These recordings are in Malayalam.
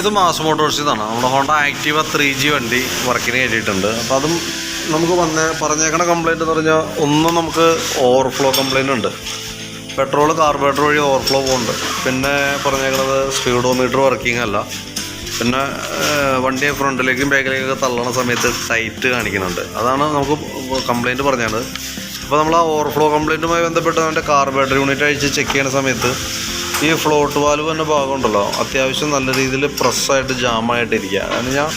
ഇത് മാസ് മോട്ടോഴ്സിൽ നിന്നാണ്. നമ്മുടെ ഹോണ്ട ആക്റ്റീവ 3G വണ്ടി വർക്കിന് കയറ്റിയിട്ടുണ്ട്. അപ്പോൾ അതും നമുക്ക് പറഞ്ഞേക്കണ കംപ്ലയിൻ്റ് എന്ന് പറഞ്ഞാൽ ഒന്ന് നമുക്ക് ഓവർഫ്ലോ കംപ്ലയിൻ്റ് ഉണ്ട്. പെട്രോൾ കാർബറേറ്റർ വഴി ഓവർഫ്ലോ പോകുന്നുണ്ട്. പിന്നെ പറഞ്ഞേക്കണത് സ്പീഡോമീറ്റർ വർക്കിംഗ് അല്ല. പിന്നെ വണ്ടിയെ ഫ്രണ്ടിലേക്കും ബാക്കിലേക്കൊക്കെ തള്ളണ സമയത്ത് ടൈറ്റ് കാണിക്കുന്നുണ്ട്. അതാണ് നമുക്ക് കംപ്ലയിൻറ്റ് പറഞ്ഞത്. അപ്പോൾ നമ്മൾ ആ ഓവർഫ്ലോ കംപ്ലയിൻറ്റുമായി ബന്ധപ്പെട്ട് അതിൻ്റെ കാർബറേറ്റർ യൂണിറ്റ് അഴിച്ച് ചെക്ക് ചെയ്യുന്ന സമയത്ത് ഈ ഫ്ലോട്ട് വാൽവ് തന്നെ ഭാഗമുണ്ടല്ലോ അത്യാവശ്യം നല്ല രീതിയിൽ പ്രസ്സായിട്ട് ജാമായിട്ടിരിക്കുക. അതിന് ഞാൻ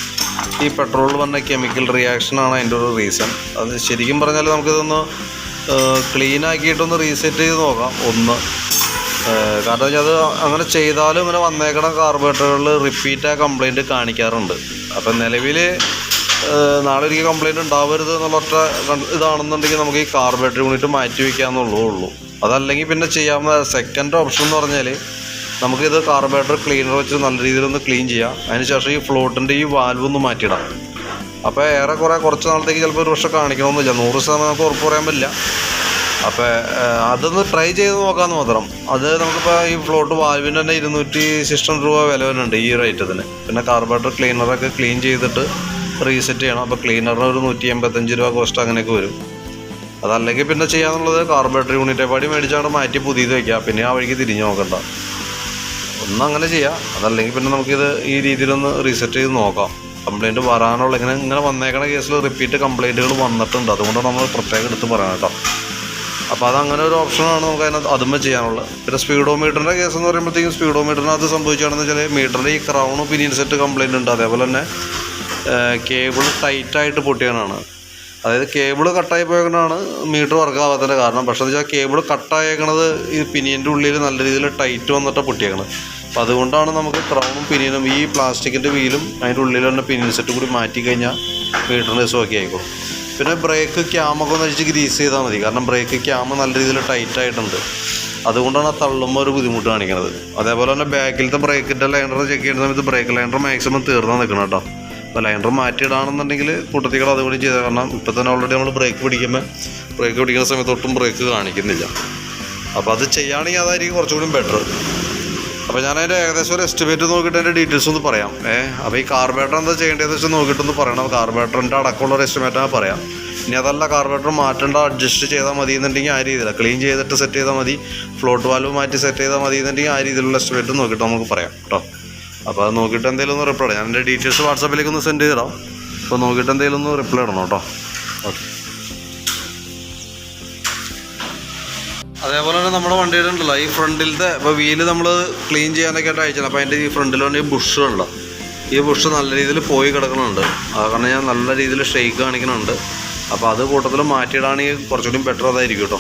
ഈ പെട്രോളിൽ വന്ന കെമിക്കൽ റിയാക്ഷനാണ് അതിൻ്റെ ഒരു റീസൺ. അത് ശരിക്കും പറഞ്ഞാൽ നമുക്കിതൊന്ന് ക്ലീൻ ആക്കിയിട്ടൊന്ന് റീസെറ്റ് ചെയ്ത് നോക്കാം. കാരണം അത് അങ്ങനെ ചെയ്താലും ഇങ്ങനെ വന്നേക്കണ കാർബറേറ്ററുകളിൽ റിപ്പീറ്റ് ആ കംപ്ലയിൻറ്റ് കാണിക്കാറുണ്ട്. അപ്പം നിലവിൽ നാളെ ഒരിക്കൽ കംപ്ലയിൻറ്റ് ഉണ്ടാവരുത് എന്നുള്ള ഇതാണെന്നുണ്ടെങ്കിൽ നമുക്ക് ഈ കാർബറേറ്റർ യൂണിറ്റ് മാറ്റി വയ്ക്കാമെന്നുള്ളൂ. അതല്ലെങ്കിൽ പിന്നെ ചെയ്യാവുന്ന സെക്കൻഡ് ഓപ്ഷൻ എന്ന് പറഞ്ഞാൽ നമുക്കിത് കാർബറേറ്റർ ക്ലീനർ വെച്ച് നല്ല രീതിയിലൊന്ന് ക്ലീൻ ചെയ്യാം. അതിനുശേഷം ഈ ഫ്ലോട്ടിൻ്റെ ഈ വാൽവ് ഒന്ന് മാറ്റിയിടാം. അപ്പോൾ കുറച്ച് നാളത്തേക്ക് ചിലപ്പോൾ ഒരു വർഷം കാണിക്കണമെന്നില്ല, 100% നമുക്ക് ഉറപ്പ് പറയാൻ പറ്റില്ല. അപ്പോൾ അതൊന്ന് ട്രൈ ചെയ്ത് നോക്കാമെന്ന് മാത്രം. അത് നമുക്കിപ്പോൾ ഈ ഫ്ലോട്ട് വാൽവിന് തന്നെ 260 രൂപ വില വരുന്നുണ്ട് ഈ റേറ്റത്തിന്. പിന്നെ കാർബറേറ്റർ ക്ലീനറൊക്കെ ക്ലീൻ ചെയ്തിട്ട് റീസെറ്റ് ചെയ്യണം. അപ്പോൾ ക്ലീനറിന് ഒരു 185 രൂപ കോസ്റ്റ് അങ്ങനെയൊക്കെ വരും. അതല്ലെങ്കിൽ പിന്നെ ചെയ്യാന്നുള്ളത് കാർബറേറ്റർ യൂണിറ്റ് പാടി മേടിച്ചാണ് മാറ്റി പുതിയത് വയ്ക്കുക. പിന്നെ ആ വഴിക്ക് തിരിഞ്ഞ് നോക്കണ്ട, ഒന്നങ്ങനെ ചെയ്യാം. അതല്ലെങ്കിൽ പിന്നെ നമുക്കിത് ഈ രീതിയിലൊന്ന് റീസെറ്റ് ചെയ്ത് നോക്കാം. കംപ്ലയിൻറ്റ് വരാനുള്ള ഇങ്ങനെ വന്നേക്കണ കേസിൽ റിപ്പീറ്റ് കംപ്ലയിൻറ്റുകൾ വന്നിട്ടുണ്ട്. അതുകൊണ്ട് നമ്മൾ പ്രത്യേകം എടുത്ത് പറയണം കേട്ടോ. അപ്പോൾ അതങ്ങനെ ഒരു ഓപ്ഷനാണ് നമുക്ക് അതിനകത്ത് അതുമ്പോൾ ചെയ്യാനുള്ളത്. പിന്നെ സ്പീഡോമീറ്ററിൻ്റെ കേസ് എന്ന് പറയുമ്പോഴത്തേക്കും സ്പീഡോമീറ്ററിനകത്ത് സംഭവിക്കുകയാണെന്ന് വെച്ചാൽ മീറ്ററിൻ്റെ ഈ ക്രൗണും പിനിയൻ സെറ്റ് കംപ്ലയിൻ്റ് ഉണ്ട്. അതേപോലെ തന്നെ കേബിൾ ടൈറ്റായിട്ട് പൊട്ടിയാനാണ്. അതായത് കേബിൾ കട്ടായി പോയേക്കണതാണ് മീറ്റർ വർക്കാവാത്തതിൻ്റെ കാരണം. പക്ഷേ എന്ന് വെച്ചാൽ കേബിൾ കട്ടായേക്കണത് ഈ പിനിയൻ്റെ ഉള്ളിൽ നല്ല രീതിയിൽ ടൈറ്റ് വന്നിട്ട് പൊട്ടിയേക്കണത്. അപ്പോൾ അതുകൊണ്ടാണ് നമുക്ക് ക്രൗണും പിനിയനും ഈ പ്ലാസ്റ്റിക്കിൻ്റെ വീലും അതിൻ്റെ ഉള്ളിൽ തന്നെ പിനിയൻ സെറ്റ് കൂടി മാറ്റി കഴിഞ്ഞാൽ മീറ്ററിൻ്റെ കേസ് ഓക്കെ ആയിക്കോളും. പിന്നെ ബ്രേക്ക് ക്യാമൊക്കെ ഒന്ന് അഴിച്ച് ഗ്രീസ് ചെയ്താൽ മതി. കാരണം ബ്രേക്ക് ക്യാമ് നല്ല രീതിയിൽ ടൈറ്റായിട്ടുണ്ട്. അതുകൊണ്ടാണ് ആ തള്ളുമ്പോൾ ഒരു ബുദ്ധിമുട്ട് കാണിക്കുന്നത്. അതേപോലെ തന്നെ ബാക്കിലത്തെ ബ്രേക്കിൻ്റെ ലൈനർ ചെക്ക് ചെയ്യുന്ന സമയത്ത് ബ്രേക്ക് ലൈനർ മാക്സിമം തീർന്നാൽ നിൽക്കണം കേട്ടോ. അപ്പോൾ ലൈനർ മാറ്റിയിടാണെന്നുണ്ടെങ്കിൽ കൂട്ടത്തികൾ അതുകൂടി ചെയ്താൽ, കാരണം ഇപ്പോൾ തന്നെ ഓൾറെഡി നമ്മൾ ബ്രേക്ക് പിടിക്കുന്ന സമയത്ത് ഒട്ടും ബ്രേക്ക് കാണിക്കുന്നില്ല. അപ്പോൾ അത് ചെയ്യുകയാണെങ്കിൽ അതായിരിക്കും കുറച്ചുകൂടി ബെറ്റർ. അപ്പോൾ ഞാനതിൻ്റെ ഏകദേശം ഒരു എസ്റ്റിമേറ്റ് നോക്കിയിട്ട് അതിൻ്റെ ഡീറ്റെയിൽസ് ഒന്ന് പറയാം. അപ്പോൾ ഈ കാർബറേറ്റർ എന്താ ചെയ്യേണ്ടതെന്ന് വെച്ചാൽ നോക്കിയിട്ടൊന്ന് പറയണം. കാർബറേറ്ററിൻ്റെ അടക്കമുള്ള ഒരു എസ്റ്റിമേറ്റാണ് പറയാം. ഇനി അതല്ല കാർബറേറ്റർ മാറ്റേണ്ട, അഡ്ജസ്റ്റ് ചെയ്താൽ മതി എന്നുണ്ടെങ്കിൽ ആ രീതിയിലാണ് ക്ലീൻ ചെയ്തിട്ട് സെറ്റ് ചെയ്താൽ മതി, ഫ്ലോട്ട് വാൽവ് മാറ്റി സെറ്റ് ചെയ്താൽ മതി എന്നുണ്ടെങ്കിൽ ആ രീതിയിലുള്ള എസ്റ്റിമേറ്റ് നോക്കിയിട്ട് നമുക്ക് പറയാം കേട്ടോ. അപ്പോൾ അത് നോക്കിയിട്ട് എന്തെങ്കിലും ഒന്ന് റിപ്ലൈ ഇടാം. ഞാൻ എൻ്റെ ഡീറ്റെയിൽസ് വാട്സാപ്പിലേക്ക് ഒന്ന് സെൻഡ് ചെയ്തിടാം. അപ്പോൾ നോക്കിയിട്ട് എന്തെങ്കിലും ഒന്ന് റിപ്ലൈ ഇടണം കേട്ടോ. ഓക്കെ. അതേപോലെ തന്നെ നമ്മുടെ വണ്ടിയുടെ ഉണ്ടല്ലോ ഈ ഫ്രണ്ടിലത്തെ ഇപ്പോൾ വീല് നമ്മൾ ക്ലീൻ ചെയ്യാനൊക്കെ ആയിട്ട് അയച്ചാൽ, അപ്പോൾ അതിൻ്റെ ഈ ഫ്രണ്ടിലുണ്ട് ഈ ബുഷുണ്ടല്ലോ, ഈ ബുഷ് നല്ല രീതിയിൽ പോയി കിടക്കുന്നുണ്ട്. അത് കാരണം ഞാൻ നല്ല രീതിയിൽ ഷെയ്ക്ക് കാണിക്കുന്നുണ്ട്. അപ്പോൾ അത് കൂട്ടത്തിൽ മാറ്റിയിടാണെങ്കിൽ കുറച്ചുകൂടി ബെറ്റർ അതായിരിക്കും കേട്ടോ.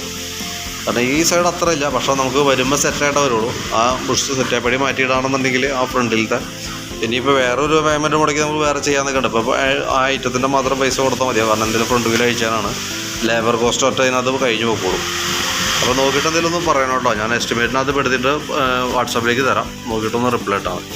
കാരണം ഈ സൈഡ് അത്ര ഇല്ല, പക്ഷേ നമുക്ക് വരുമ്പോൾ സെറ്റായിട്ടേ വരുള്ളൂ. ആ ബുഷ് സെറ്റായപ്പടി മാറ്റിയിടാണെന്നുണ്ടെങ്കിൽ ആ ഫ്രണ്ടിലത്തെ ഇനിയിപ്പോൾ വേറൊരു പേയ്മെൻറ്റ് മുടക്കി നമുക്ക് വേറെ ചെയ്യാമെന്നൊക്കെ ഉണ്ട്. ഇപ്പോൾ ആ ഐറ്റത്തിൻ്റെ മാത്രം പൈസ കൊടുത്താൽ മതിയോ, കാരണം എന്തെങ്കിലും ഫ്രണ്ട് വീൽ അയച്ചാലാണ് ലേബർ കോസ്റ്റ് ഒറ്റ അതിനകത്ത് കഴിഞ്ഞ് പോയിക്കോളും. അപ്പോൾ നോക്കിയിട്ട് എന്തെങ്കിലും ഒന്ന് പറയണം കേട്ടോ. ഞാൻ എസ്റ്റിമേറ്റിനകത്ത് പെടുത്തിയിട്ട് വാട്സാപ്പിലേക്ക് തരാം. നോക്കിയിട്ടൊന്ന് റിപ്ലൈ ഇട്ടാൽ മതി.